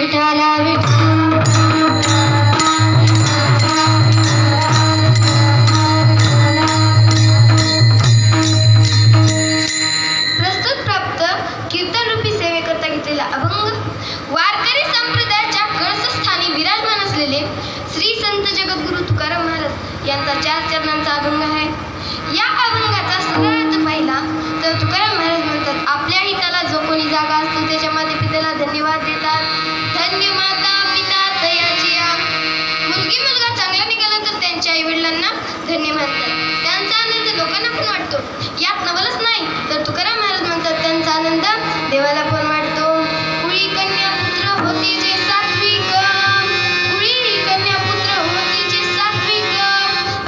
विठ्ठल विठ्ठल। प्रस्तुत प्राप्त कीर्तन रूपी सेवेकरता घेतलेला अभंग वारकरी संप्रदायाच्या कळसस्थानी विराजमान असलेले श्री संत जगद्गुरु तुकाराम महाराज यांचा 4 चरणांचा अभंग आहे। या अभंगाचा सरळ अर्थ पाहिला तर तुकाराम महाराज म्हणतात, आपल्या हिताला जो कोणी जागा असतो त्याच्या माते पित्याला धन्यवाद देतात। धन्य माता पिता तयाची मुलगी मुलगा चांगला निघाला तर त्यांच्या आई वडिलांना धन्य म्हणतात। त्यांचा आनंद लोकांना पण वाटतो, यात नवलच नाही तर तुकाराम महाराज म्हणतात त्यांचा आनंद देवाला पण वाटतो। कुळी कन्या पुत्र होती जे सात्विक, कुळी कन्या पुत्र होती जे सात्विक,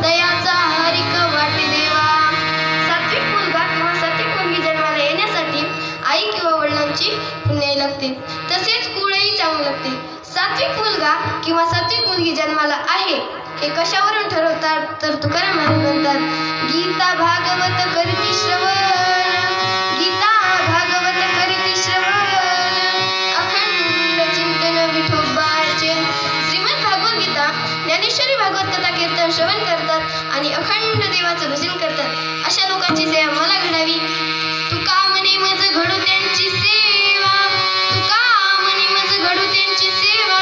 दयाचा हरिक वाटे देवा। सात्विक मुलगा किंवा सात्विक मुलगी जन्माला येण्यासाठी आई किंवा वडिलांची पुण्याई लागते, तसेच कुळही चांगलं लागते। सात्विक मुलगा किंवा सात्विक मुलगी जन्माला आहे हे कशावरून ठरवतात तर तुकाराम महाराज म्हणतात, गीता भागवत करीती श्रवण, गीता भागवत करीती श्रवण, अखंड चिंतन विठोबाचे। श्रीमद भागवत गीता ज्ञानेश्वरी भागवत कथा कीर्तन श्रवण करतात आणि अखंड देवाचं भजन करतात, अशा लोकांची सेवा मला घडावी। तुका म्हणे मज घडू त्यांची सेवा, तुका म्हणे मज घडू त्यांची सेवा,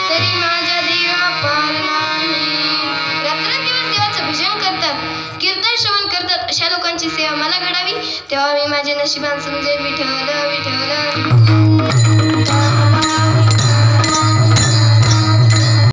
तरी माझ्या देवा पार नाही। रात्रंदिवस देवाचं भजन करतात, कीर्तन श्रवण करतात, अशा लोकांची सेवा मला घडावी, तेव्हा मी माझे नशिबान समजेल विठ्ठल विठ्ठल।